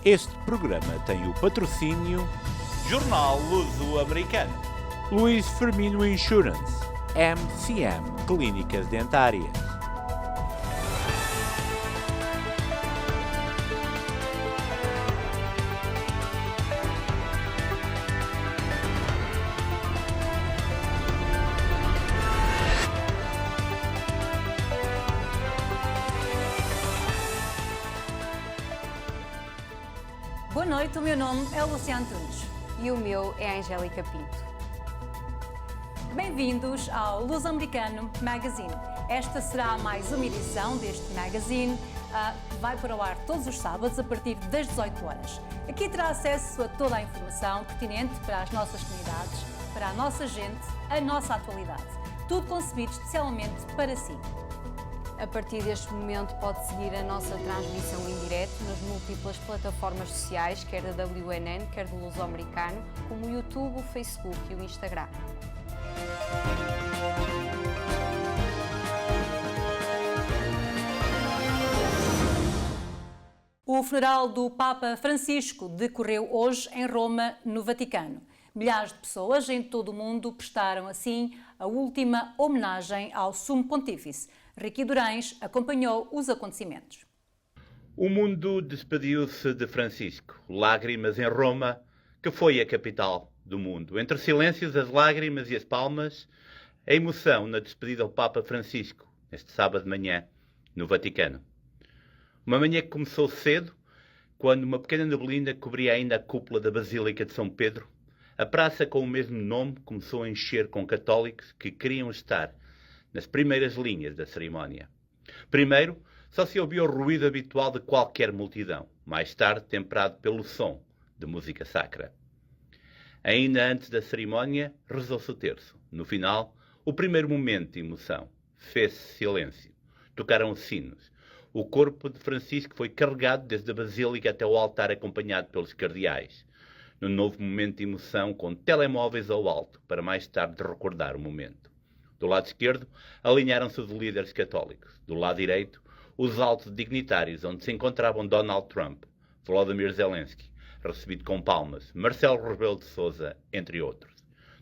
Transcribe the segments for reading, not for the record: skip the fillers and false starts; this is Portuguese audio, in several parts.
Este programa tem o patrocínio Jornal Luso-Americano, Luís Firmino Insurance, MCM Clínicas Dentárias. Boa noite, o meu nome é Luciano Antunes. E o meu é Angélica Pinto. Bem-vindos ao Luso-Americano Magazine. Esta será mais uma edição deste magazine que vai para o ar todos os sábados a partir das 18 horas. Aqui terá acesso a toda a informação pertinente para as nossas comunidades, para a nossa gente, a nossa atualidade. Tudo concebido especialmente para si. A partir deste momento pode seguir a nossa transmissão em direto nas múltiplas plataformas sociais, quer da WNN, quer do Luso-Americano, como o YouTube, o Facebook e o Instagram. O funeral do Papa Francisco decorreu hoje em Roma, no Vaticano. Milhares de pessoas em todo o mundo prestaram, assim, a última homenagem ao Sumo Pontífice. Riqui Durães acompanhou os acontecimentos. O mundo despediu-se de Francisco. Lágrimas em Roma, que foi a capital do mundo. Entre silêncios, as lágrimas e as palmas, a emoção na despedida ao Papa Francisco, este sábado de manhã, no Vaticano. Uma manhã que começou cedo, quando uma pequena neblina cobria ainda a cúpula da Basílica de São Pedro. A praça com o mesmo nome começou a encher com católicos que queriam estar nas primeiras linhas da cerimónia. Primeiro, só se ouvia o ruído habitual de qualquer multidão, mais tarde temperado pelo som de música sacra. Ainda antes da cerimónia, rezou-se o terço. No final, o primeiro momento de emoção. Fez-se silêncio. Tocaram os sinos. O corpo de Francisco foi carregado desde a Basílica até o altar, acompanhado pelos cardeais. No novo momento de emoção, com telemóveis ao alto, para mais tarde recordar o momento. Do lado esquerdo, alinharam-se os líderes católicos. Do lado direito, os altos dignitários, onde se encontravam Donald Trump, Volodymyr Zelensky, recebido com palmas, Marcelo Rebelo de Sousa, entre outros.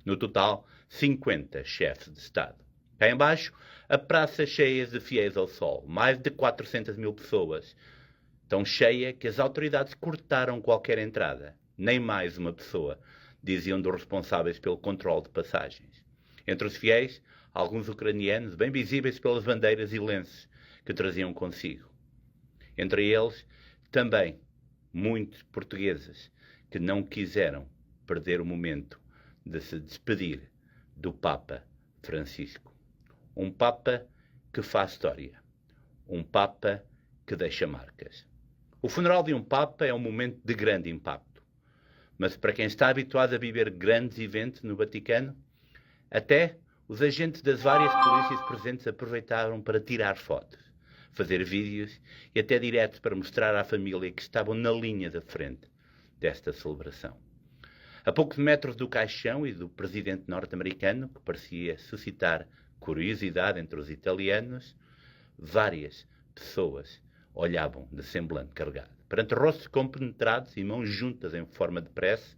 No total, 50 chefes de Estado. Cá embaixo, a praça cheia de fiéis ao sol, mais de 400 mil pessoas. Tão cheia que as autoridades cortaram qualquer entrada. Nem mais uma pessoa, diziam dos responsáveis pelo controle de passagens. Entre os fiéis, alguns ucranianos, bem visíveis pelas bandeiras e lenços que traziam consigo. Entre eles, também, muitos portugueses que não quiseram perder o momento de se despedir do Papa Francisco. Um Papa que faz história. Um Papa que deixa marcas. O funeral de um Papa é um momento de grande impacto. Mas para quem está habituado a viver grandes eventos no Vaticano, até os agentes das várias polícias presentes aproveitaram para tirar fotos, fazer vídeos e até diretos para mostrar à família que estavam na linha da frente desta celebração. A poucos metros do caixão e do presidente norte-americano, que parecia suscitar curiosidade entre os italianos, várias pessoas olhavam de semblante carregado. Perante rostos compenetrados e mãos juntas em forma de prece,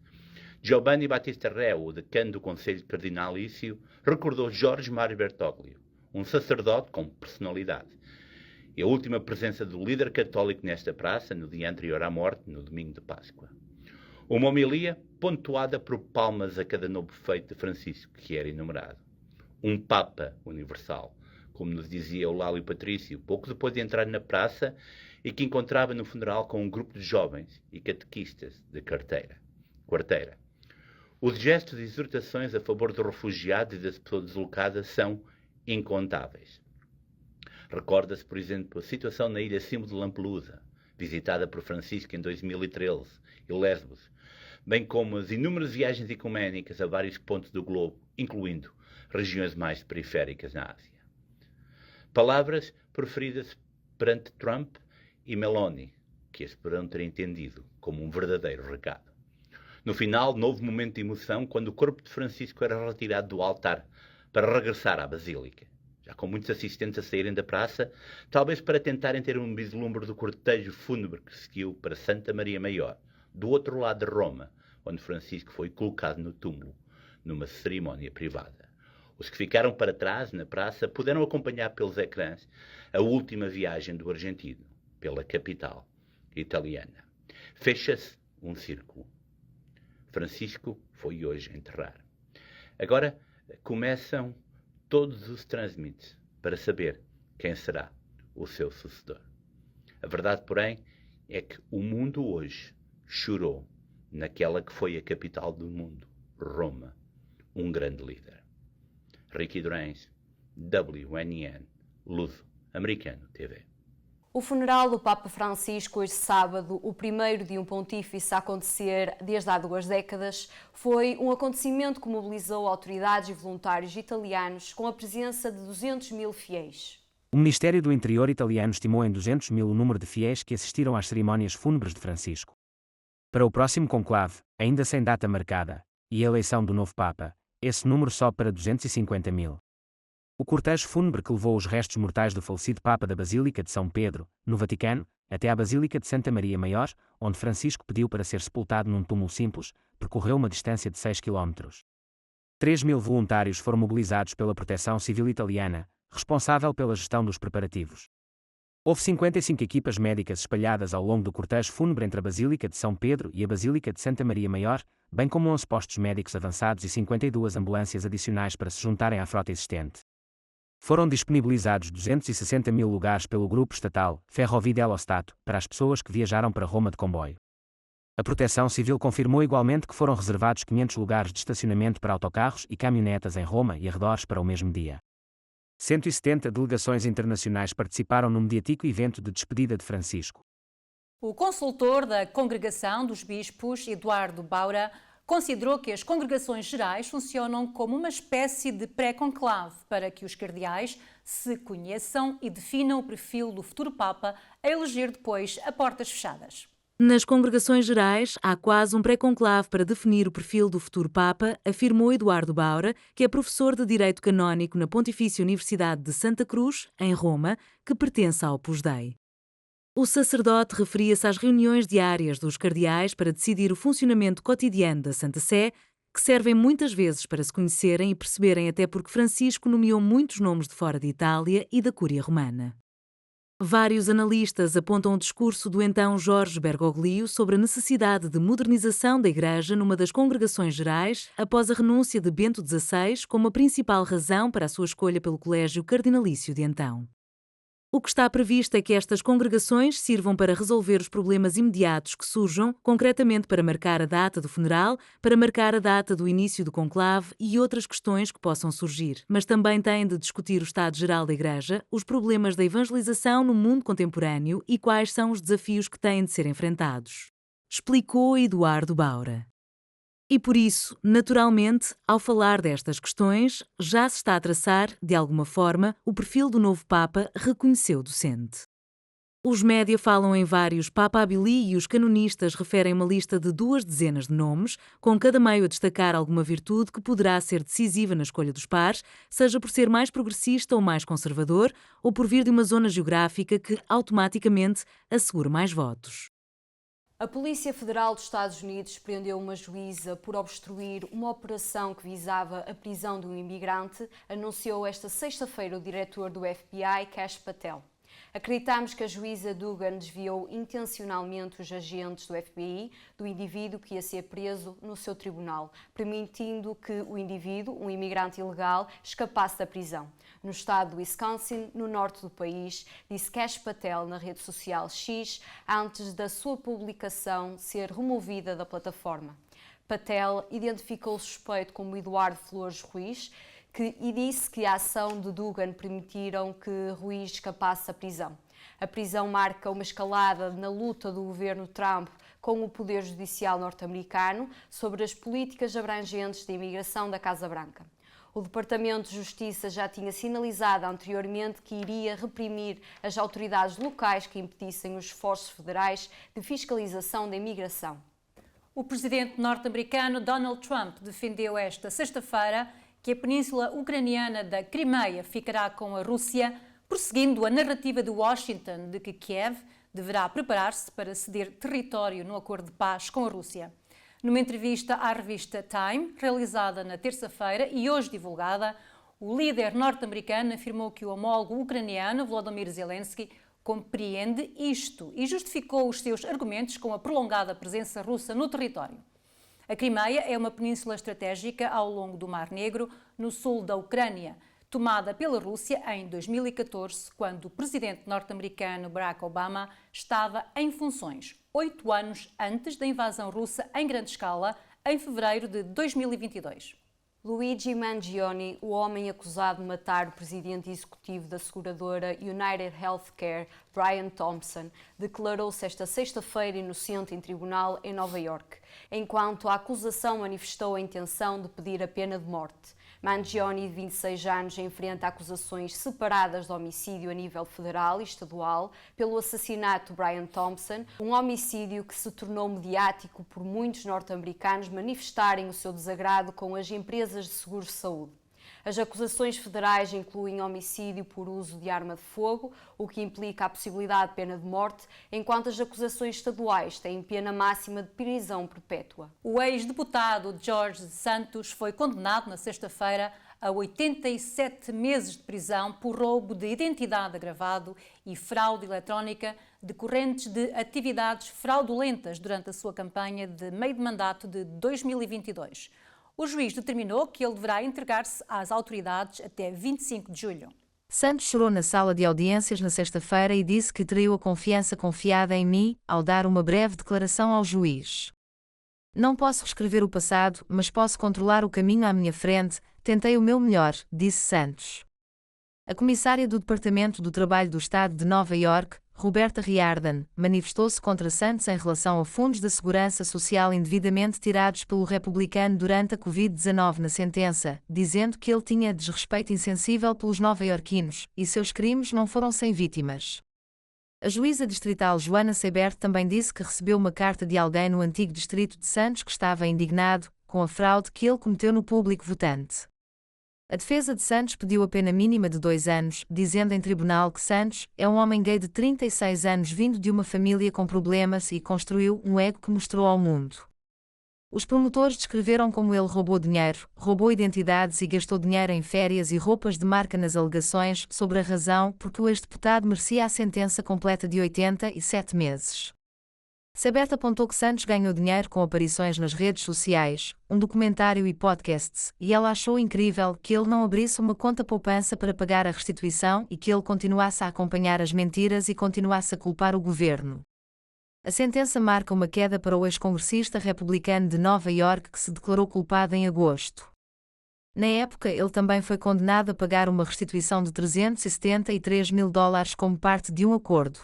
Giovanni Battista Re, o decano do Conselho Cardinalício, recordou Jorge Mário Bertoglio, um sacerdote com personalidade, e a última presença do líder católico nesta praça no dia anterior à morte, no domingo de Páscoa. Uma homilia pontuada por palmas a cada novo feito de Francisco, que era enumerado. Um Papa universal, como nos dizia o Lálio Patrício, pouco depois de entrar na praça e que encontrava no funeral com um grupo de jovens e catequistas de quarteira. Os gestos e exortações a favor dos refugiados e das pessoas deslocadas são incontáveis. Recorda-se, por exemplo, a situação na ilha Cimo de Lampelusa, visitada por Francisco em 2013, e Lesbos, bem como as inúmeras viagens ecuménicas a vários pontos do globo, incluindo regiões mais periféricas na Ásia. Palavras preferidas perante Trump e Meloni, que as poderão ter entendido como um verdadeiro recado. No final, novo momento de emoção quando o corpo de Francisco era retirado do altar para regressar à Basílica. já com muitos assistentes a saírem da praça, talvez para tentarem ter um vislumbre do cortejo fúnebre que seguiu para Santa Maria Maior, do outro lado de Roma, onde Francisco foi colocado no túmulo, numa cerimónia privada. Os que ficaram para trás, na praça, puderam acompanhar pelos ecrãs a última viagem do argentino, pela capital italiana. Fecha-se um círculo. Francisco foi hoje enterrar. Agora começam todos os trânsmites para saber quem será o seu sucessor. A verdade, porém, é que o mundo hoje chorou naquela que foi a capital do mundo, Roma, um grande líder. Ricky Durães, WNN, Luso Americano TV. O funeral do Papa Francisco, hoje sábado, o primeiro de um pontífice a acontecer desde há 2 décadas, foi um acontecimento que mobilizou autoridades e voluntários italianos com a presença de 200 mil fiéis. O Ministério do Interior italiano estimou em 200 mil o número de fiéis que assistiram às cerimónias fúnebres de Francisco. Para o próximo conclave, ainda sem data marcada, e a eleição do novo Papa, esse número sobe para 250 mil. O cortejo fúnebre que levou os restos mortais do falecido Papa da Basílica de São Pedro, no Vaticano, até à Basílica de Santa Maria Maior, onde Francisco pediu para ser sepultado num túmulo simples, percorreu uma distância de 6 km. 3 mil voluntários foram mobilizados pela Proteção Civil Italiana, responsável pela gestão dos preparativos. Houve 55 equipas médicas espalhadas ao longo do cortejo fúnebre entre a Basílica de São Pedro e a Basílica de Santa Maria Maior, bem como 11 postos médicos avançados e 52 ambulâncias adicionais para se juntarem à frota existente. Foram disponibilizados 260 mil lugares pelo grupo estatal Ferrovie dello Stato para as pessoas que viajaram para Roma de comboio. A Proteção Civil confirmou igualmente que foram reservados 500 lugares de estacionamento para autocarros e caminhonetas em Roma e arredores para o mesmo dia. 170 delegações internacionais participaram no mediático evento de despedida de Francisco. O consultor da Congregação dos Bispos, Eduardo Baura, considerou que as congregações gerais funcionam como uma espécie de pré-conclave para que os cardeais se conheçam e definam o perfil do futuro Papa a eleger depois a portas fechadas. Nas congregações gerais, há quase um pré-conclave para definir o perfil do futuro Papa, afirmou Eduardo Baura, que é professor de Direito Canónico na Pontifícia Universidade de Santa Cruz, em Roma, que pertence ao Opus Dei. O sacerdote referia-se às reuniões diárias dos cardeais para decidir o funcionamento cotidiano da Santa Sé, que servem muitas vezes para se conhecerem e perceberem até porque Francisco nomeou muitos nomes de fora de Itália e da Cúria Romana. Vários analistas apontam o discurso do então Jorge Bergoglio sobre a necessidade de modernização da Igreja numa das congregações gerais após a renúncia de Bento XVI como a principal razão para a sua escolha pelo colégio cardinalício de então. O que está previsto é que estas congregações sirvam para resolver os problemas imediatos que surjam, concretamente para marcar a data do funeral, para marcar a data do início do conclave e outras questões que possam surgir. Mas também têm de discutir o estado geral da Igreja, os problemas da evangelização no mundo contemporâneo e quais são os desafios que têm de ser enfrentados. Explicou Eduardo Baura. E por isso, naturalmente, ao falar destas questões, já se está a traçar, de alguma forma, o perfil do novo Papa, reconheceu o docente. Os média falam em vários papabili e os canonistas referem uma lista de 2 dezenas de nomes, com cada meio a destacar alguma virtude que poderá ser decisiva na escolha dos pares, seja por ser mais progressista ou mais conservador, ou por vir de uma zona geográfica que, automaticamente, assegura mais votos. A Polícia Federal dos Estados Unidos prendeu uma juíza por obstruir uma operação que visava a prisão de um imigrante, anunciou esta sexta-feira o diretor do FBI, Kash Patel. Acreditamos que a juíza Duggan desviou intencionalmente os agentes do FBI do indivíduo que ia ser preso no seu tribunal, permitindo que o indivíduo, um imigrante ilegal, escapasse da prisão. No estado do Wisconsin, no norte do país, disse Kash Patel na rede social X, antes da sua publicação ser removida da plataforma. Patel identificou o suspeito como Eduardo Flores Ruiz, e disse que a ação de Duggan permitiram que Ruiz escapasse da prisão. A prisão marca uma escalada na luta do governo Trump com o Poder Judicial norte-americano sobre as políticas abrangentes de imigração da Casa Branca. O Departamento de Justiça já tinha sinalizado anteriormente que iria reprimir as autoridades locais que impedissem os esforços federais de fiscalização da imigração. O presidente norte-americano Donald Trump defendeu esta sexta-feira que a península ucraniana da Crimeia ficará com a Rússia, prosseguindo a narrativa de Washington de que Kiev deverá preparar-se para ceder território no acordo de paz com a Rússia. Numa entrevista à revista Time, realizada na terça-feira e hoje divulgada, o líder norte-americano afirmou que o homólogo ucraniano, Volodymyr Zelensky, compreende isto e justificou os seus argumentos com a prolongada presença russa no território. A Crimeia é uma península estratégica ao longo do Mar Negro, no sul da Ucrânia, tomada pela Rússia em 2014, quando o presidente norte-americano Barack Obama estava em funções, 8 anos antes da invasão russa em grande escala, em fevereiro de 2022. Luigi Mangione, o homem acusado de matar o presidente executivo da seguradora United Healthcare, Brian Thompson, declarou-se esta sexta-feira inocente em tribunal em Nova York, enquanto a acusação manifestou a intenção de pedir a pena de morte. Mangione, de 26 anos, enfrenta acusações separadas de homicídio a nível federal e estadual pelo assassinato de Brian Thompson, um homicídio que se tornou mediático por muitos norte-americanos manifestarem o seu desagrado com as empresas de seguros de saúde. As acusações federais incluem homicídio por uso de arma de fogo, o que implica a possibilidade de pena de morte, enquanto as acusações estaduais têm pena máxima de prisão perpétua. O ex-deputado Jorge Santos foi condenado na sexta-feira a 87 meses de prisão por roubo de identidade agravado e fraude eletrónica decorrentes de atividades fraudulentas durante a sua campanha de meio de mandato de 2022. O juiz determinou que ele deverá entregar-se às autoridades até 25 de julho. Santos chorou na sala de audiências na sexta-feira e disse que traiu a confiança confiada em mim ao dar uma breve declaração ao juiz. Não posso reescrever o passado, mas posso controlar o caminho à minha frente. Tentei o meu melhor, disse Santos. A comissária do Departamento do Trabalho do Estado de Nova York, Roberta Riordan, manifestou-se contra Santos em relação a fundos da Segurança Social indevidamente tirados pelo republicano durante a Covid-19 na sentença, dizendo que ele tinha desrespeito insensível pelos nova-iorquinos e seus crimes não foram sem vítimas. A juíza distrital Joana Seibert também disse que recebeu uma carta de alguém no antigo distrito de Santos que estava indignado com a fraude que ele cometeu no público votante. A defesa de Santos pediu a pena mínima de 2 anos, dizendo em tribunal que Santos é um homem gay de 36 anos vindo de uma família com problemas e construiu um ego que mostrou ao mundo. Os promotores descreveram como ele roubou dinheiro, roubou identidades e gastou dinheiro em férias e roupas de marca nas alegações sobre a razão porque o ex-deputado merecia a sentença completa de 87 meses. Seibert apontou que Santos ganhou dinheiro com aparições nas redes sociais, um documentário e podcasts, e ela achou incrível que ele não abrisse uma conta poupança para pagar a restituição e que ele continuasse a acompanhar as mentiras e continuasse a culpar o governo. A sentença marca uma queda para o ex-congressista republicano de Nova York que se declarou culpado em agosto. Na época, ele também foi condenado a pagar uma restituição de $373 mil como parte de um acordo.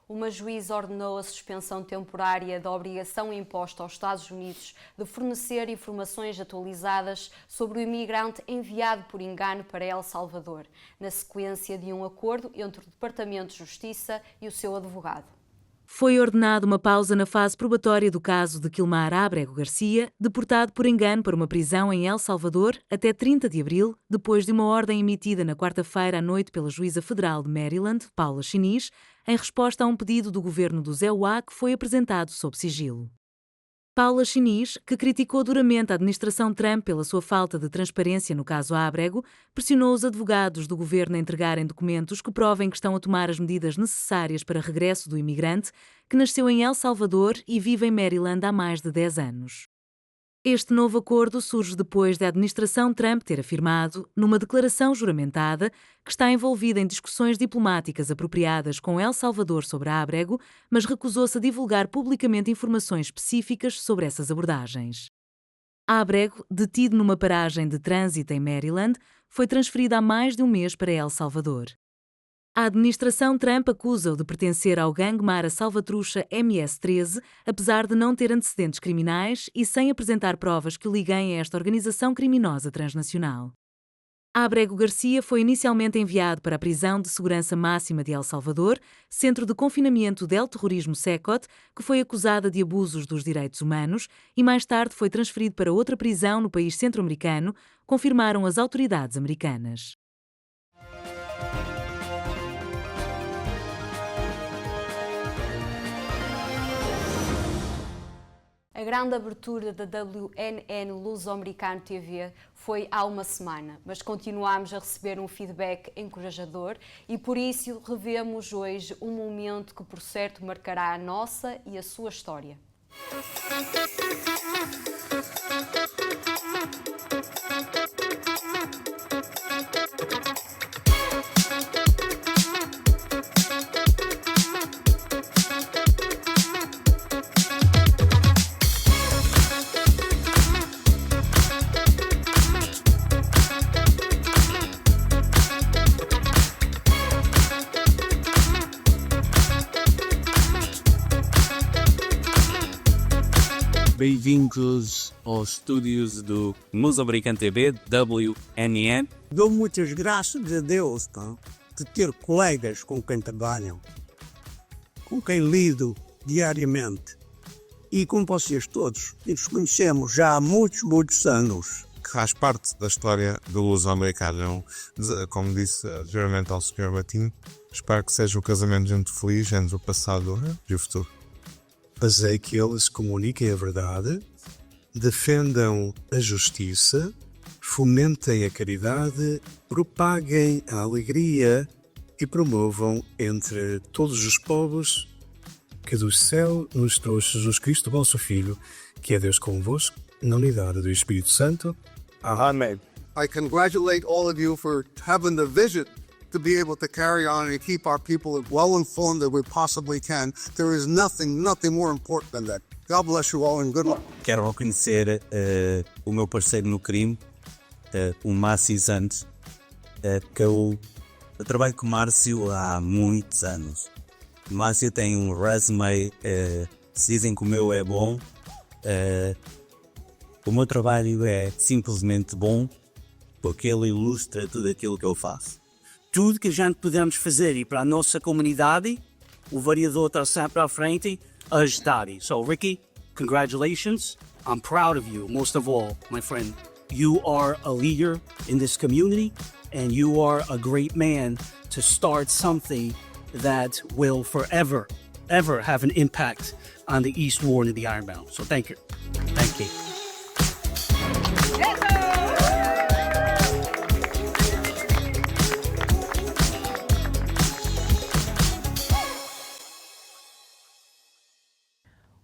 Uma juíza ordenou a suspensão temporária da obrigação imposta aos Estados Unidos de fornecer informações atualizadas sobre o imigrante enviado por engano para El Salvador, na sequência de um acordo entre o Departamento de Justiça e o seu advogado. Foi ordenada uma pausa na fase probatória do caso de Quilmar Ábrego Garcia, deportado por engano para uma prisão em El Salvador até 30 de abril, depois de uma ordem emitida na quarta-feira à noite pela juíza federal de Maryland, Paula Chinês, em resposta a um pedido do governo do Zé Uá que foi apresentado sob sigilo. Paula Chinês, que criticou duramente a administração Trump pela sua falta de transparência no caso Ábrego, pressionou os advogados do governo a entregarem documentos que provem que estão a tomar as medidas necessárias para regresso do imigrante, que nasceu em El Salvador e vive em Maryland há mais de 10 anos. Este novo acordo surge depois da administração Trump ter afirmado, numa declaração juramentada, que está envolvida em discussões diplomáticas apropriadas com El Salvador sobre Ábrego, mas recusou-se a divulgar publicamente informações específicas sobre essas abordagens. Ábrego, detido numa paragem de trânsito em Maryland, foi transferido há mais de um mês para El Salvador. A administração Trump acusa-o de pertencer ao gangue Mara Salvatrucha MS-13, apesar de não ter antecedentes criminais e sem apresentar provas que o liguem a esta organização criminosa transnacional. Ábrego Garcia foi inicialmente enviado para a prisão de segurança máxima de El Salvador, centro de confinamento del terrorismo SECOT, que foi acusada de abusos dos direitos humanos, e mais tarde foi transferido para outra prisão no país centro-americano, confirmaram as autoridades americanas. A grande abertura da WNN Luso-Americano TV foi há uma semana, mas continuamos a receber um feedback encorajador e por isso revemos hoje um momento que por certo marcará a nossa e a sua história. Bem-vindos aos estúdios do Luso-Americano TV, WNN. Dou muitas graças a Deus, de ter colegas com quem trabalham, com quem lido diariamente. E com vocês todos, nos conhecemos já há muitos anos. Que faz parte da história do Luso-Americano. Como disse geralmente ao Sr. Martim, espero que seja um casamento muito feliz entre o passado e o futuro. Fazer que eles comuniquem a verdade, defendam a justiça, fomentem a caridade, propaguem a alegria e promovam entre todos os povos que do céu nos trouxe Jesus Cristo, vosso Filho, que é Deus convosco, na unidade do Espírito Santo. Amém. I congratulate all of you for having the vision to be able to carry on and keep our people as well informed as we possibly can. There is nothing more important than that. God bless you all and good luck. Quero reconhecer o meu parceiro no crime, o Márcio Santos, que eu trabalho com o Márcio há muitos anos. O Márcio tem um resume, se dizem que o meu é bom, o meu trabalho é simplesmente bom porque ele ilustra tudo aquilo que eu faço. Tudo que a gente podemos fazer e para a nossa comunidade, o vereador está sempre à frente a ajudar. So, Ricky, congratulations. I'm proud of you, most of all, my friend. You are a leader in this community and you are a great man to start something that will forever, ever have an impact on the East Ward and the Ironbound. So, thank you. Thank you.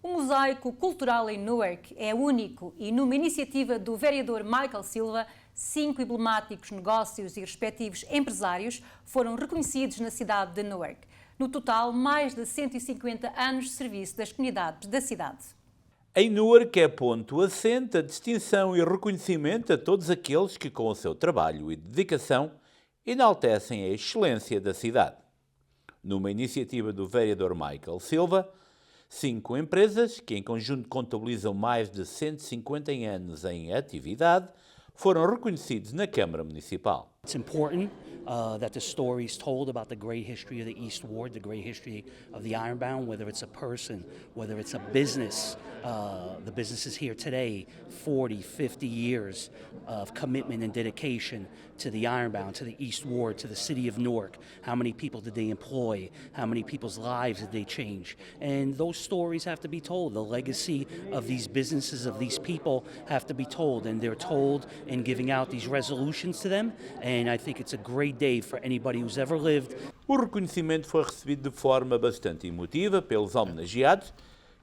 O mosaico cultural em Newark é único e, numa iniciativa do vereador Michael Silva, 5 emblemáticos negócios e respectivos empresários foram reconhecidos na cidade de Newark. No total, mais de 150 anos de serviço das comunidades da cidade. Em Newark é ponto assente a distinção e reconhecimento a todos aqueles que, com o seu trabalho e dedicação, enaltecem a excelência da cidade. Numa iniciativa do vereador Michael Silva, 5 empresas, que em conjunto contabilizam mais de 150 anos em atividade, foram reconhecidos na Câmara Municipal. It's important that the story is told about the great history of the East Ward, the great history of the Ironbound, whether it's a person, whether it's a business. The businesses here today, 40, 50 years of commitment and dedication to the Ironbound, to the East Ward, to the city of Newark. How many people did they employ? How many people's lives did they change? And those stories have to be told. The legacy of these businesses, of these people, have to be told. And they're told in giving out these resolutions to them. And I think it's a great day for anybody who's ever lived. O reconhecimento foi recebido de forma bastante emotiva pelos homenageados,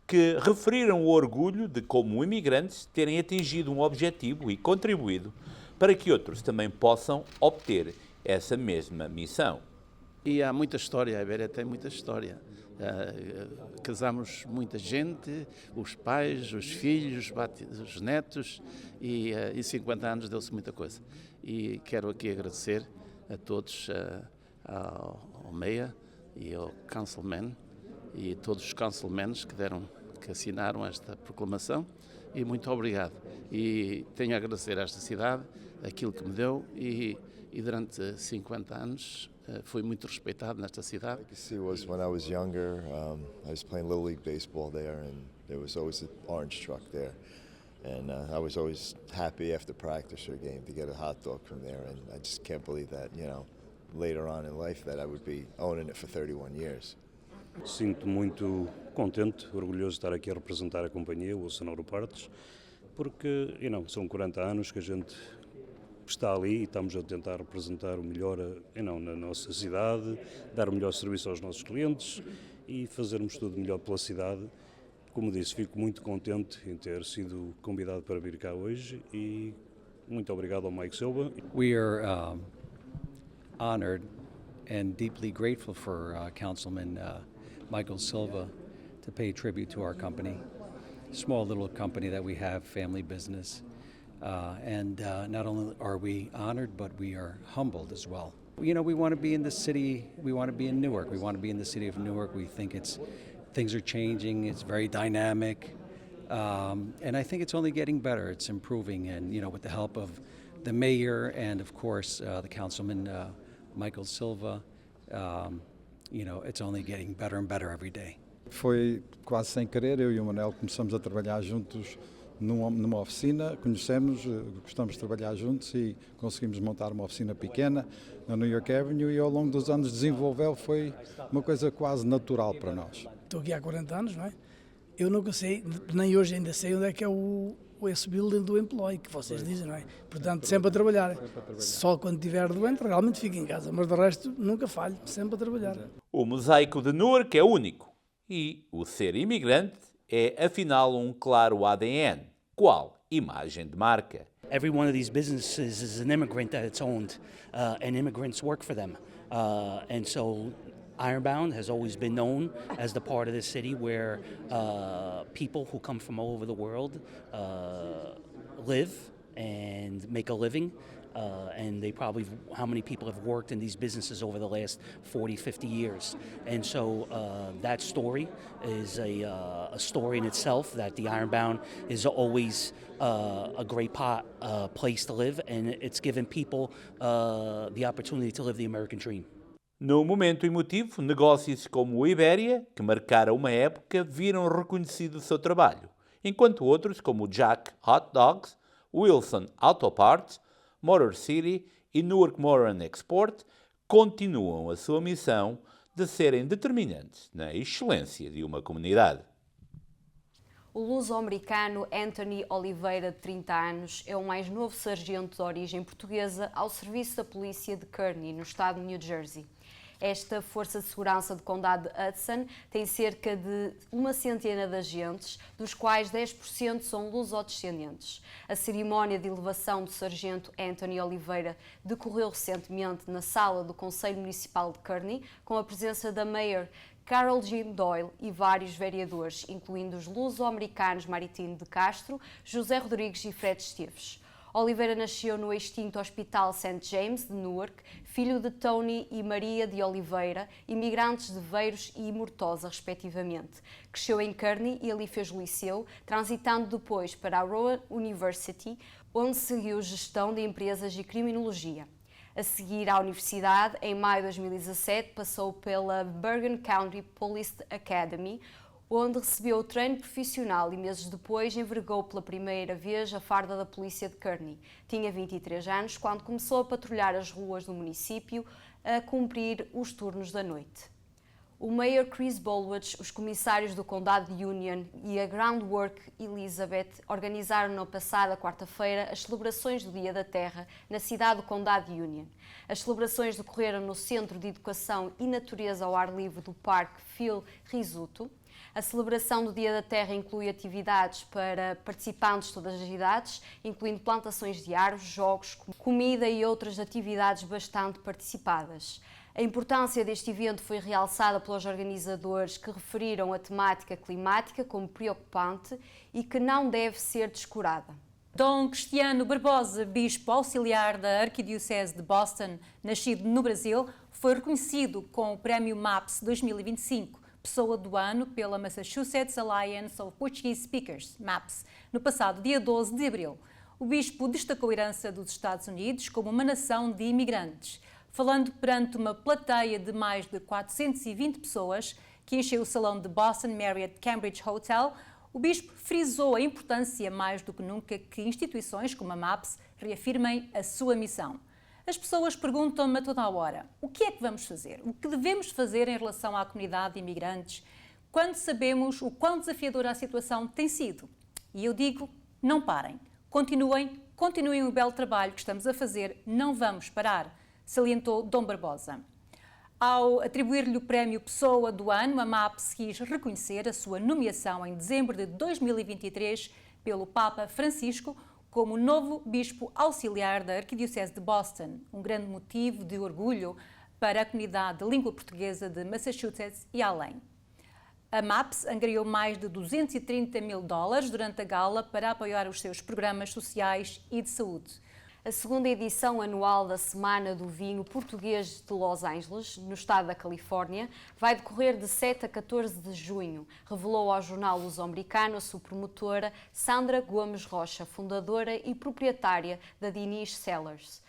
que referiram o orgulho de, como imigrantes, terem atingido um objetivo e contribuído para que outros também possam obter essa mesma missão. E há muita história, a Iberia tem muita história. Casamos muita gente, os pais, os filhos, os netos, e em 50 anos deu-se muita coisa. E quero aqui agradecer a todos, ao Meia e ao Councilman, e a todos os Councilmans que deram que assinaram esta proclamação e muito obrigado. E tenho a agradecer a esta cidade aquilo que me deu e durante 50 anos fui muito respeitado nesta cidade. Legacy was when I was younger. I was playing Little League baseball there, and there was always an orange truck there. And I was always happy after practice or game to get a hot dog from there. And I just can't believe that, later on in life that I would be owning it for 31 years. Sinto muito contente, orgulhoso de estar aqui a representar a companhia, o Wilson Aeropartes, porque são 40 anos que a gente está ali e estamos a tentar representar o melhor na nossa cidade, dar o melhor serviço aos nossos clientes e fazermos tudo melhor pela cidade. Como disse, fico muito contente em ter sido convidado para vir cá hoje e muito obrigado ao Mike Silva. We are honored and deeply grateful for Councilman Michael Silva to pay tribute to our company. Small little company that we have, family business. And not only are we honored, but we are humbled as well. We want to be in the city, we want to be in Newark, we want to be in the city of Newark. We think things are changing, it's very dynamic, and I think it's only getting better, it's improving, and with the help of the mayor and of course the councilman Michael Silva, it's only getting better and better every day. Foi quase sem querer, eu e o Manel começamos a trabalhar juntos numa oficina, conhecemos, gostamos de trabalhar juntos e conseguimos montar uma oficina pequena na New York Avenue e ao longo dos anos desenvolveu, foi uma coisa quase natural para nós. Estou aqui há 40 anos, não é? Eu nunca sei, nem hoje ainda sei onde é que é esse building do employee, que vocês dizem, não é? Portanto, sempre a trabalhar. Só quando estiver doente, realmente fico em casa, mas de resto nunca falho, sempre a trabalhar. O mosaico de Newark é único e o ser imigrante é, afinal, um claro ADN. Qual imagem de marca? Every one of these businesses is an immigrant that it's owned, and immigrants work for them. And so Ironbound has always been known as the part of the city where people who come from all over the world live and make a living. And how many people have worked in these businesses over the last 40, 50 years. And so that story is a story in itself, that the Ironbound is always a great place to live, and it's given people the opportunity to live the American dream. No momento emotivo, negócios como o Iberia, que marcaram uma época, viram reconhecido o seu trabalho, enquanto outros, como o Jack Hot Dogs, Wilson Auto Parts, Motor City e Newark Motor & Export, continuam a sua missão de serem determinantes na excelência de uma comunidade. O luso-americano Anthony Oliveira, de 30 anos, é o mais novo sargento de origem portuguesa ao serviço da polícia de Kearney, no estado de New Jersey. Esta força de segurança do condado de Hudson tem cerca de 100 de agentes, dos quais 10% são luso-descendentes. A cerimónia de elevação do sargento Anthony Oliveira decorreu recentemente na sala do Conselho Municipal de Kearney, com a presença da Mayor Carol Jean Doyle e vários vereadores, incluindo os luso-americanos Maritino de Castro, José Rodrigues e Fred Esteves. Oliveira nasceu no extinto Hospital St. James de Newark, filho de Tony e Maria de Oliveira, imigrantes de Veiros e Mortosa, respectivamente. Cresceu em Kearney e ali fez o liceu, transitando depois para a Rowan University, onde seguiu gestão de empresas e criminologia. A seguir à universidade, em maio de 2017, passou pela Bergen County Police Academy, onde recebeu o treino profissional e meses depois envergou pela primeira vez a farda da polícia de Kearney. Tinha 23 anos quando começou a patrulhar as ruas do município a cumprir os turnos da noite. O Mayor Chris Bolwich, os comissários do Condado de Union e a Groundwork Elizabeth organizaram na passada quarta-feira as celebrações do Dia da Terra na cidade do Condado de Union. As celebrações decorreram no Centro de Educação e Natureza ao Ar Livre do Parque Phil Rizzuto. A celebração do Dia da Terra inclui atividades para participantes de todas as idades, incluindo plantações de árvores, jogos, comida e outras atividades bastante participadas. A importância deste evento foi realçada pelos organizadores, que referiram a temática climática como preocupante e que não deve ser descurada. Dom Cristiano Barbosa, bispo auxiliar da Arquidiocese de Boston, nascido no Brasil, foi reconhecido com o Prémio MAPS 2025 Pessoa do Ano pela Massachusetts Alliance of Portuguese Speakers, MAPS, no passado dia 12 de abril. O bispo destacou a herança dos Estados Unidos como uma nação de imigrantes. Falando perante uma plateia de mais de 420 pessoas que encheu o salão de Boston Marriott Cambridge Hotel, o bispo frisou a importância mais do que nunca que instituições como a MAPS reafirmem a sua missão. As pessoas perguntam-me a toda a hora: o que é que vamos fazer? O que devemos fazer em relação à comunidade de imigrantes quando sabemos o quão desafiadora a situação tem sido? E eu digo: não parem. Continuem o belo trabalho que estamos a fazer, não vamos parar, salientou Dom Barbosa. Ao atribuir-lhe o prémio Pessoa do Ano, a MAPS quis reconhecer a sua nomeação em dezembro de 2023 pelo Papa Francisco como novo bispo auxiliar da Arquidiocese de Boston, um grande motivo de orgulho para a comunidade de língua portuguesa de Massachusetts e além. A MAPS angariou mais de $230 mil durante a gala para apoiar os seus programas sociais e de saúde. A segunda edição anual da Semana do Vinho Português de Los Angeles, no estado da Califórnia, vai decorrer de 7 a 14 de junho, revelou ao jornal luso-americano a sua promotora Sandra Gomes Rocha, fundadora e proprietária da Diniz Cellars.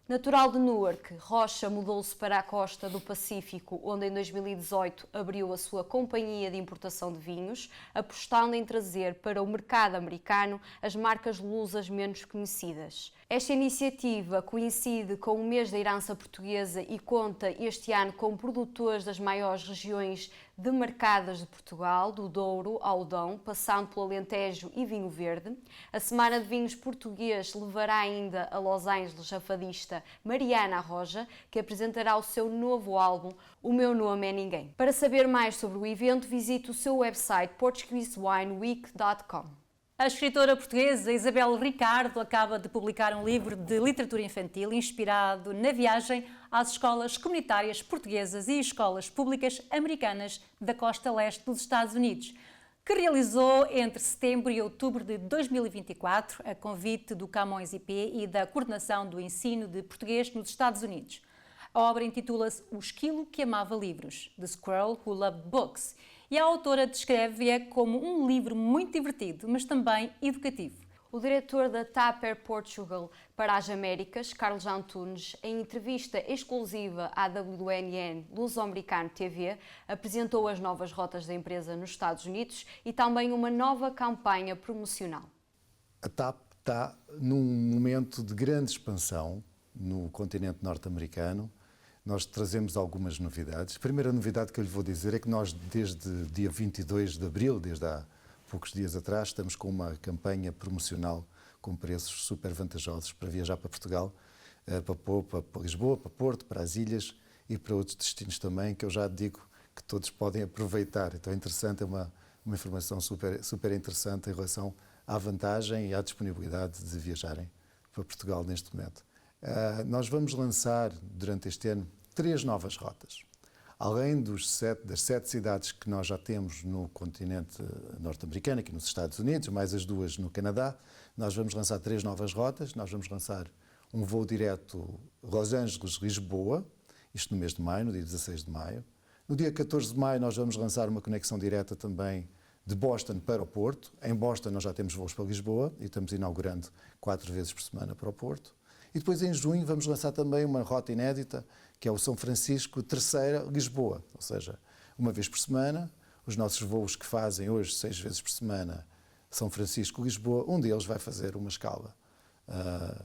Natural de Newark, Rocha mudou-se para a costa do Pacífico, onde em 2018 abriu a sua companhia de importação de vinhos, apostando em trazer para o mercado americano as marcas lusas menos conhecidas. Esta iniciativa coincide com o mês da herança portuguesa e conta este ano com produtores das maiores regiões demarcadas de Portugal, do Douro ao Dão, passando pelo Alentejo e Vinho Verde. A Semana de Vinhos Português levará ainda a Los Angeles a fadista Mariana Arroja, que apresentará o seu novo álbum O Meu Nome é Ninguém. Para saber mais sobre o evento, visite o seu website portuguesewineweek.com. A escritora portuguesa Isabel Ricardo acaba de publicar um livro de literatura infantil inspirado na viagem às escolas comunitárias portuguesas e escolas públicas americanas da costa leste dos Estados Unidos, que realizou entre setembro e outubro de 2024, a convite do Camões IP e da Coordenação do Ensino de Português nos Estados Unidos. A obra intitula-se O Esquilo que Amava Livros, The Squirrel Who Loved Books, e a autora descreve-a como um livro muito divertido, mas também educativo. O diretor da Tupper Portugal para as Américas, Carlos Antunes, em entrevista exclusiva à WNN Luso-Americano TV, apresentou as novas rotas da empresa nos Estados Unidos e também uma nova campanha promocional. A TAP está num momento de grande expansão no continente norte-americano. Nós trazemos algumas novidades. A primeira novidade que eu lhe vou dizer é que nós, desde dia 22 de abril, desde há poucos dias atrás, estamos com uma campanha promocional com preços super vantajosos para viajar para Portugal, para Lisboa, para Porto, para as ilhas e para outros destinos também, que eu já digo que todos podem aproveitar. Então é interessante, é uma informação super interessante em relação à vantagem e à disponibilidade de viajarem para Portugal neste momento. Nós vamos lançar durante este ano 3 novas rotas. Além das 7 cidades que nós já temos no continente norte-americano, aqui nos Estados Unidos, mais as 2 no Canadá, nós vamos lançar 3 novas rotas. Nós vamos lançar um voo direto Los Angeles-Lisboa, isto no mês de maio, no dia 16 de maio. No dia 14 de maio nós vamos lançar uma conexão direta também de Boston para o Porto. Em Boston nós já temos voos para Lisboa e estamos inaugurando 4 vezes por semana para o Porto. E depois em junho vamos lançar também uma rota inédita, que é o São Francisco, terceira Lisboa, ou seja, uma vez por semana. Os nossos voos que fazem hoje 6 vezes por semana São Francisco-Lisboa, um deles vai fazer uma escala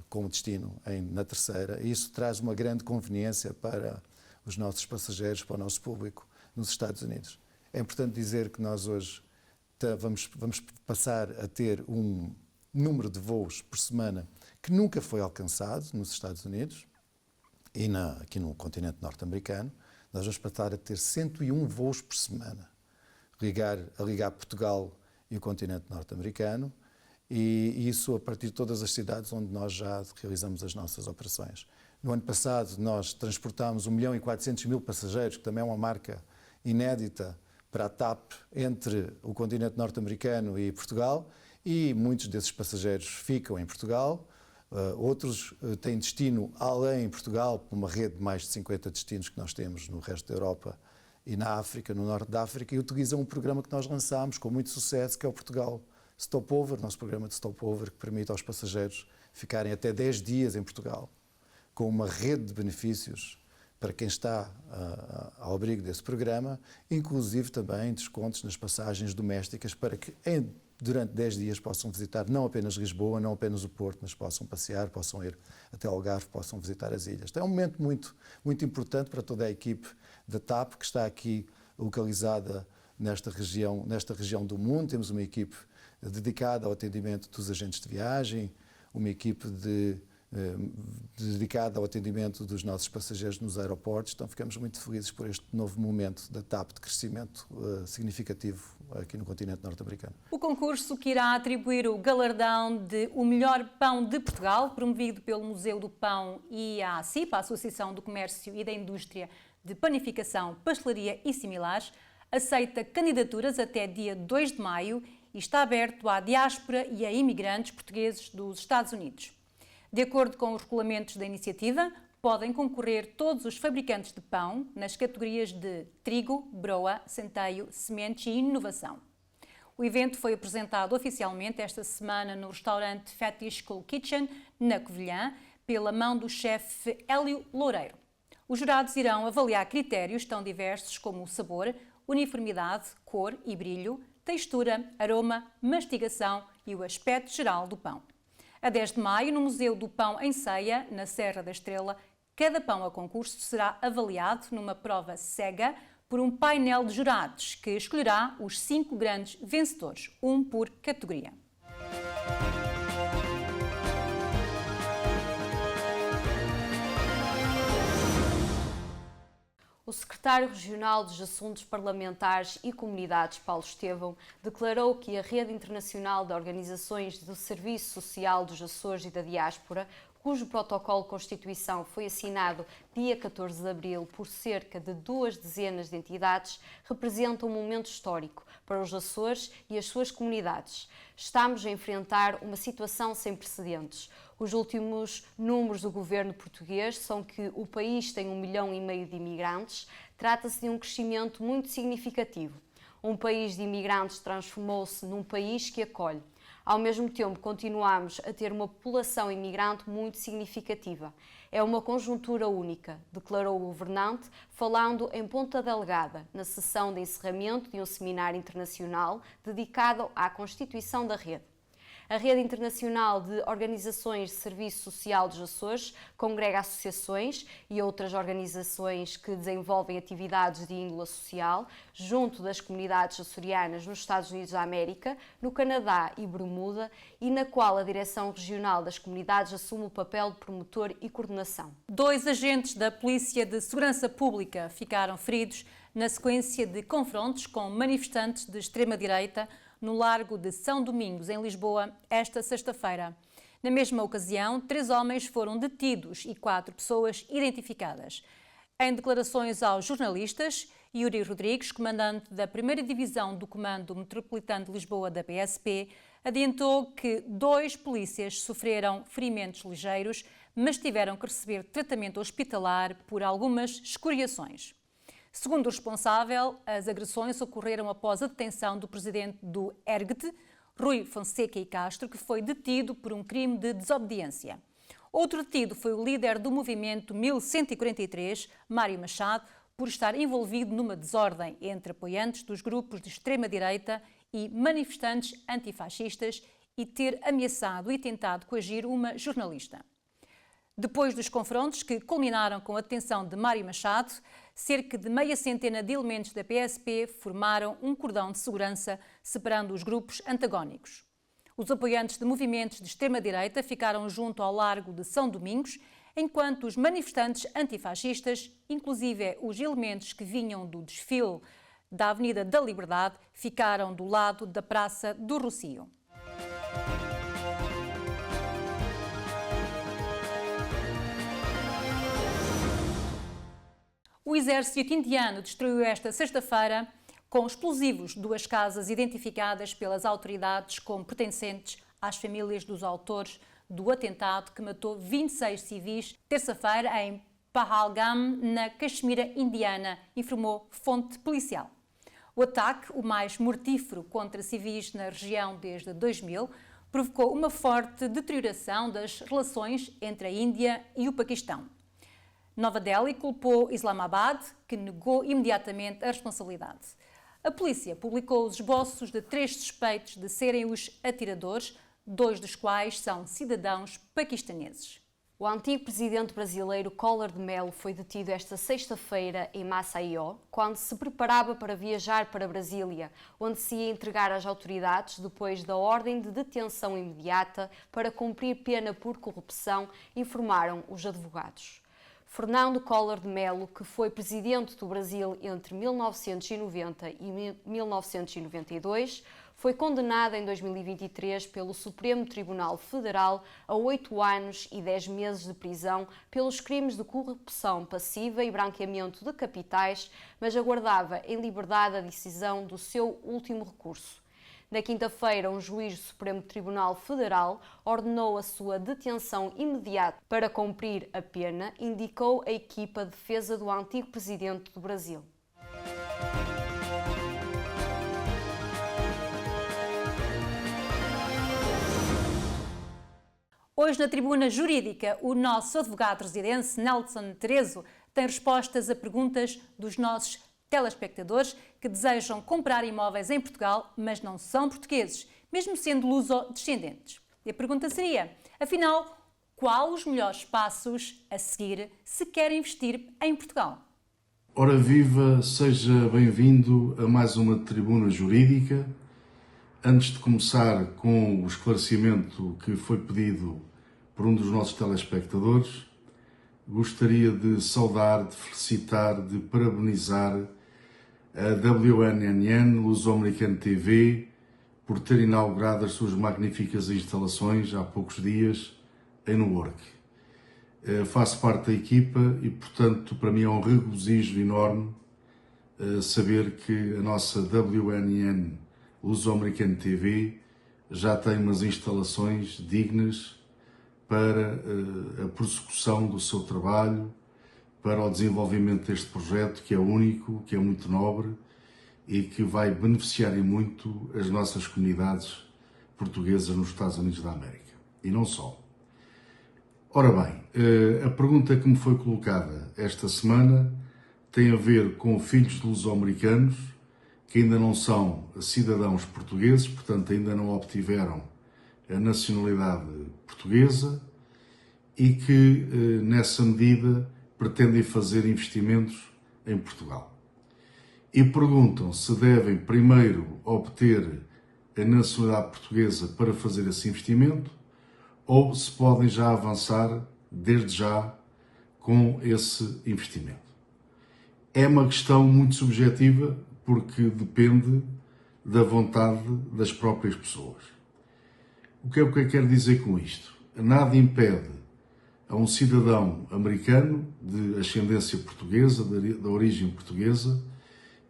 com o destino na terceira, e isso traz uma grande conveniência para os nossos passageiros, para o nosso público nos Estados Unidos. É importante dizer que nós hoje vamos passar a ter um número de voos por semana que nunca foi alcançado nos Estados Unidos e aqui no continente norte-americano. Nós vamos passar a ter 101 voos por semana, a ligar Portugal e o continente norte-americano, e isso a partir de todas as cidades onde nós já realizamos as nossas operações. No ano passado nós transportámos 1.400.000 passageiros, que também é uma marca inédita para a TAP entre o continente norte-americano e Portugal, e muitos desses passageiros ficam em Portugal. Outros têm destino além de Portugal, por uma rede de mais de 50 destinos que nós temos no resto da Europa e na África, no norte da África, e utilizam um programa que nós lançámos com muito sucesso, que é o Portugal Stopover, nosso programa de stopover, que permite aos passageiros ficarem até 10 dias em Portugal, com uma rede de benefícios para quem está ao abrigo desse programa, inclusive também descontos nas passagens domésticas para que durante 10 dias possam visitar não apenas Lisboa, não apenas o Porto, mas possam passear, possam ir até Algarve, possam visitar as ilhas. Então é um momento muito, muito importante para toda a equipe da TAP, que está aqui localizada nesta região do mundo. Temos uma equipe dedicada ao atendimento dos agentes de viagem, uma equipe dedicada ao atendimento dos nossos passageiros nos aeroportos. Então ficamos muito felizes por este novo momento da TAP de crescimento significativo aqui no continente norte-americano. O concurso que irá atribuir o galardão de O Melhor Pão de Portugal, promovido pelo Museu do Pão e a ACIP, a Associação do Comércio e da Indústria de Panificação, Pastelaria e Similares, aceita candidaturas até dia 2 de maio e está aberto à diáspora e a imigrantes portugueses dos Estados Unidos. De acordo com os regulamentos da iniciativa, podem concorrer todos os fabricantes de pão nas categorias de trigo, broa, centeio, sementes e inovação. O evento foi apresentado oficialmente esta semana no restaurante Fetish School Kitchen, na Covilhã, pela mão do chefe Hélio Loureiro. Os jurados irão avaliar critérios tão diversos como o sabor, uniformidade, cor e brilho, textura, aroma, mastigação e o aspecto geral do pão. A 10 de maio, no Museu do Pão em Ceia, na Serra da Estrela, cada pão a concurso será avaliado numa prova cega por um painel de jurados que escolherá os 5 grandes vencedores, um por categoria. O secretário regional dos Assuntos Parlamentares e Comunidades, Paulo Estevão, declarou que a Rede Internacional de Organizações do Serviço Social dos Açores e da Diáspora, cujo protocolo de Constituição foi assinado dia 14 de abril por cerca de 2 dezenas de entidades, representa um momento histórico para os Açores e as suas comunidades. Estamos a enfrentar uma situação sem precedentes. Os últimos números do governo português são que o país tem 1,5 milhão de imigrantes. Trata-se de um crescimento muito significativo. Um país de imigrantes transformou-se num país que acolhe. Ao mesmo tempo, continuamos a ter uma população imigrante muito significativa. É uma conjuntura única, declarou o governante, falando em Ponta Delgada, na sessão de encerramento de um seminário internacional dedicado à constituição da rede. A Rede Internacional de Organizações de Serviço Social dos Açores congrega associações e outras organizações que desenvolvem atividades de índole social junto das comunidades açorianas nos Estados Unidos da América, no Canadá e Bermuda, e na qual a Direção Regional das Comunidades assume o papel de promotor e coordenação. 2 agentes da Polícia de Segurança Pública ficaram feridos na sequência de confrontos com manifestantes de extrema-direita no Largo de São Domingos, em Lisboa, esta sexta-feira. Na mesma ocasião, 3 homens foram detidos e 4 pessoas identificadas. Em declarações aos jornalistas, Yuri Rodrigues, comandante da 1ª Divisão do Comando Metropolitano de Lisboa da PSP, adiantou que 2 polícias sofreram ferimentos ligeiros, mas tiveram que receber tratamento hospitalar por algumas escoriações. Segundo o responsável, as agressões ocorreram após a detenção do presidente do ERGT, Rui Fonseca e Castro, que foi detido por um crime de desobediência. Outro detido foi o líder do movimento 1143, Mário Machado, por estar envolvido numa desordem entre apoiantes dos grupos de extrema-direita e manifestantes antifascistas e ter ameaçado e tentado coagir uma jornalista. Depois dos confrontos, que culminaram com a detenção de Mário Machado, cerca de meia centena de elementos da PSP formaram um cordão de segurança separando os grupos antagónicos. Os apoiantes de movimentos de extrema-direita ficaram junto ao Largo de São Domingos, enquanto os manifestantes antifascistas, inclusive os elementos que vinham do desfile da Avenida da Liberdade, ficaram do lado da Praça do Rossio. O exército indiano destruiu esta sexta-feira com explosivos 2 casas identificadas pelas autoridades como pertencentes às famílias dos autores do atentado que matou 26 civis terça-feira em Pahalgam, na Caxemira indiana, informou fonte policial. O ataque, o mais mortífero contra civis na região desde 2000, provocou uma forte deterioração das relações entre a Índia e o Paquistão. Nova Delhi culpou Islamabad, que negou imediatamente a responsabilidade. A polícia publicou os esboços de 3 suspeitos de serem os atiradores, 2 dos quais são cidadãos paquistaneses. O antigo presidente brasileiro Collor de Mello foi detido esta sexta-feira em Maceió, quando se preparava para viajar para Brasília, onde se ia entregar às autoridades depois da ordem de detenção imediata para cumprir pena por corrupção, informaram os advogados. Fernando Collor de Mello, que foi presidente do Brasil entre 1990 e 1992, foi condenado em 2023 pelo Supremo Tribunal Federal a 8 anos e 10 meses de prisão pelos crimes de corrupção passiva e branqueamento de capitais, mas aguardava em liberdade a decisão do seu último recurso. Na quinta-feira, um juiz do Supremo Tribunal Federal ordenou a sua detenção imediata para cumprir a pena, indicou a equipa de defesa do antigo presidente do Brasil. Hoje, na tribuna jurídica, o nosso advogado residente, Nelson Terezo, tem respostas a perguntas dos nossos telespectadores que desejam comprar imóveis em Portugal, mas não são portugueses, mesmo sendo luso-descendentes. E a pergunta seria, afinal, qual os melhores passos a seguir se quer investir em Portugal? Ora viva, seja bem-vindo a mais uma tribuna jurídica. Antes de começar com o esclarecimento que foi pedido por um dos nossos telespectadores, gostaria de saudar, de felicitar, de parabenizar a WNNN, Luso-Americano TV, por ter inaugurado as suas magníficas instalações há poucos dias em Newark. Faço parte da equipa e, portanto, para mim é um regozijo enorme saber que a nossa WNN, Luso-Americano TV, já tem umas instalações dignas para a prossecução do seu trabalho, para o desenvolvimento deste projeto que é único, que é muito nobre e que vai beneficiar em muito as nossas comunidades portuguesas nos Estados Unidos da América. E não só. Ora bem, a pergunta que me foi colocada esta semana tem a ver com filhos de luso-americanos que ainda não são cidadãos portugueses, portanto ainda não obtiveram a nacionalidade portuguesa e que, nessa medida, pretendem fazer investimentos em Portugal. E perguntam se devem primeiro obter a nacionalidade portuguesa para fazer esse investimento ou se podem já avançar, desde já, com esse investimento. É uma questão muito subjetiva, porque depende da vontade das próprias pessoas. O que é que eu quero dizer com isto? Nada impede a um cidadão americano de ascendência portuguesa, da origem portuguesa,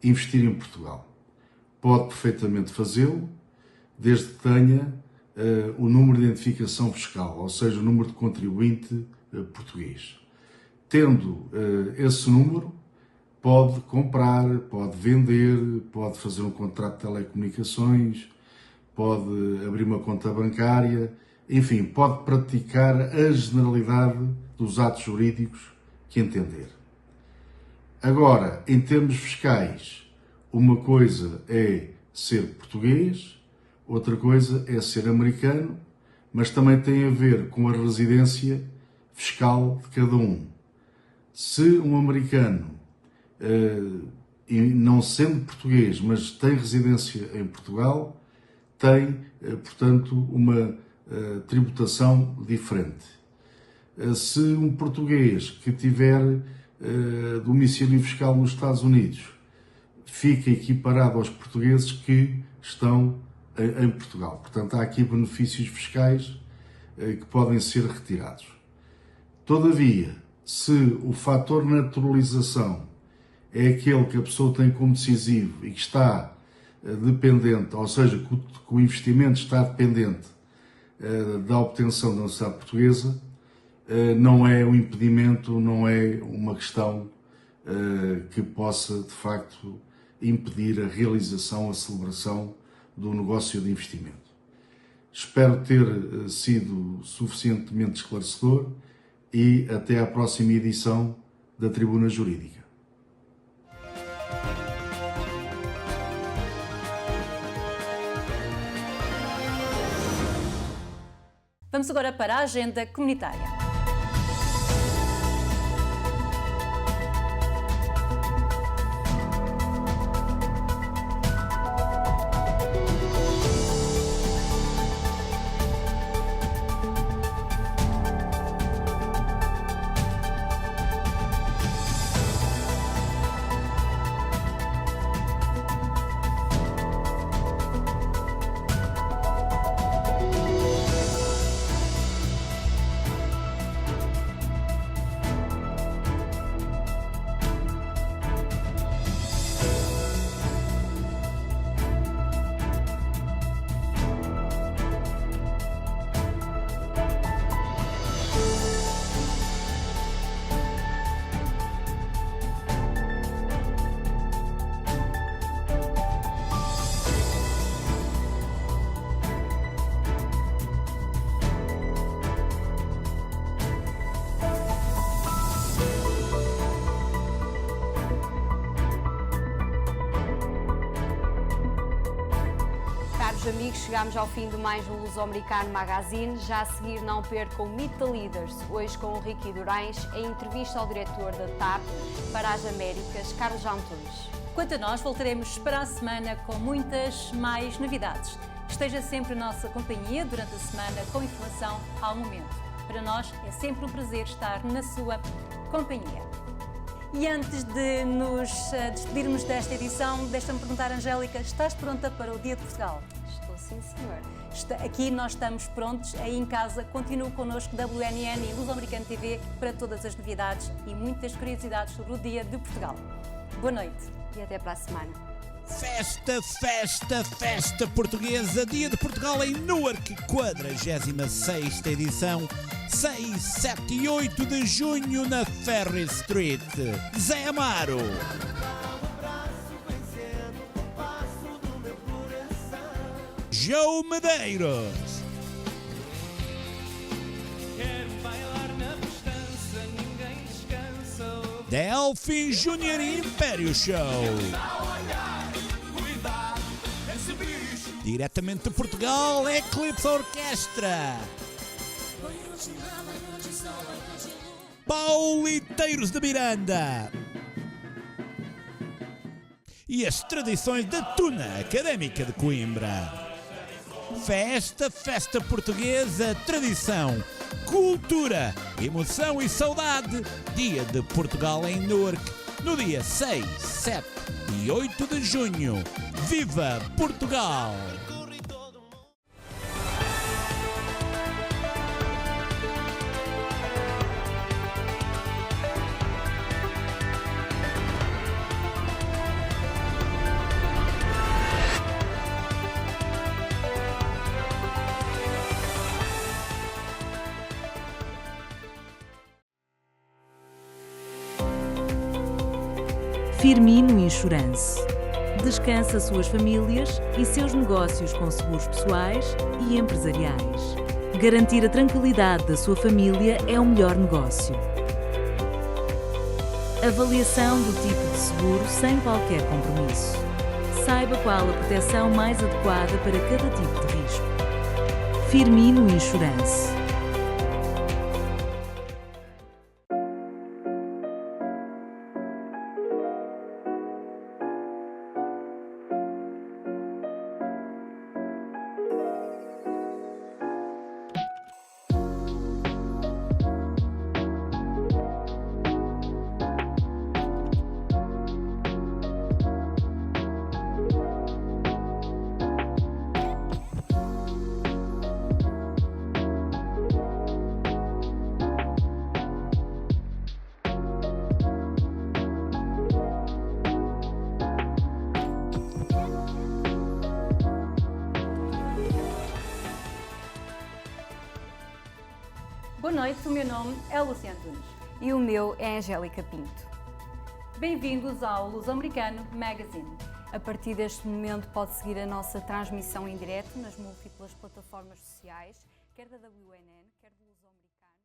investir em Portugal. Pode perfeitamente fazê-lo, desde que tenha o número de identificação fiscal, ou seja, o número de contribuinte português. Tendo esse número, pode comprar, pode vender, pode fazer um contrato de telecomunicações, pode abrir uma conta bancária, enfim, pode praticar a generalidade dos atos jurídicos que entender. Agora, em termos fiscais, uma coisa é ser português, outra coisa é ser americano, mas também tem a ver com a residência fiscal de cada um. Se um americano e não sendo português, mas tem residência em Portugal, tem, portanto, uma tributação diferente. Se um português que tiver domicílio fiscal nos Estados Unidos fica equiparado aos portugueses que estão em Portugal. Portanto, há aqui benefícios fiscais que podem ser retirados. Todavia, se o fator naturalização é aquele que a pessoa tem como decisivo e que está dependente, ou seja, que o investimento está dependente da obtenção da nacionalidade portuguesa, não é um impedimento, não é uma questão que possa, de facto, impedir a realização, a celebração do negócio de investimento. Espero ter sido suficientemente esclarecedor e até à próxima edição da Tribuna Jurídica. Vamos agora para a agenda comunitária. Caros amigos, chegamos ao fim de mais um Luso-Americano Magazine. Já a seguir não percam o Meet the Leaders, hoje com o Ricky Durães, em entrevista ao diretor da TAP para as Américas, Carlos Antunes. Quanto a nós, voltaremos para a semana com muitas mais novidades. Esteja sempre na nossa companhia durante a semana com informação ao momento. Para nós é sempre um prazer estar na sua companhia. E antes de nos despedirmos desta edição, deixa-me perguntar, Angélica, estás pronta para o Dia de Portugal? Estou sim, senhor. Aqui nós estamos prontos, aí em casa. Continue connosco, WNN e Luso-Americano TV, para todas as novidades e muitas curiosidades sobre o Dia de Portugal. Boa noite. E até para a semana. Festa, festa, festa portuguesa, Dia de Portugal em Newark, 46ª edição, 6, 7 e 8 de junho na Ferry Street. Zé Amaro. João Medeiros. Delfim Júnior Império Show. Diretamente de Portugal, Eclipse Orquestra. Pauliteiros de Miranda. E as tradições da Tuna Académica de Coimbra. Festa, festa portuguesa, tradição, cultura, emoção e saudade. Dia de Portugal em Newark, no dia 6, 7 e 8 de junho. Viva Portugal! Firmino Insurance. Descansa suas famílias e seus negócios com seguros pessoais e empresariais. Garantir a tranquilidade da sua família é o melhor negócio. Avaliação do tipo de seguro sem qualquer compromisso. Saiba qual a proteção mais adequada para cada tipo de risco. Firmino Insurance. Boa noite, o meu nome é Luciano Antunes. E o meu é Angélica Pinto. Bem-vindos ao Luso-Americano Magazine. A partir deste momento pode seguir a nossa transmissão em direto nas múltiplas plataformas sociais, quer da WNN, quer do Luso-Americano.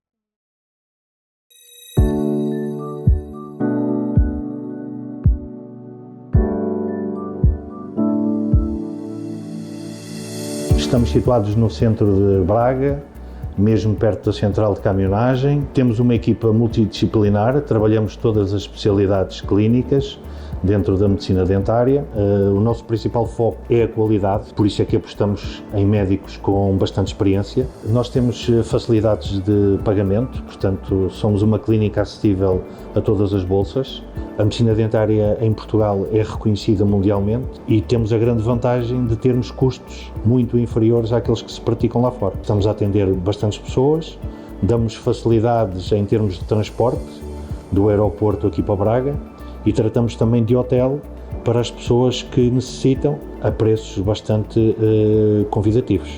Estamos situados no centro de Braga, mesmo perto da central de caminhonagem. Temos uma equipa multidisciplinar, trabalhamos todas as especialidades clínicas dentro da medicina dentária. O nosso principal foco é a qualidade, por isso é que apostamos em médicos com bastante experiência. Nós temos facilidades de pagamento, portanto somos uma clínica acessível a todas as bolsas. A medicina dentária em Portugal é reconhecida mundialmente e temos a grande vantagem de termos custos muito inferiores àqueles que se praticam lá fora. Estamos a atender bastantes pessoas, damos facilidades em termos de transporte do aeroporto aqui para Braga e tratamos também de hotel para as pessoas que necessitam a preços bastante convidativos.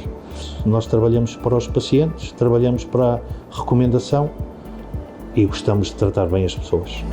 Nós trabalhamos para os pacientes, trabalhamos para a recomendação e gostamos de tratar bem as pessoas.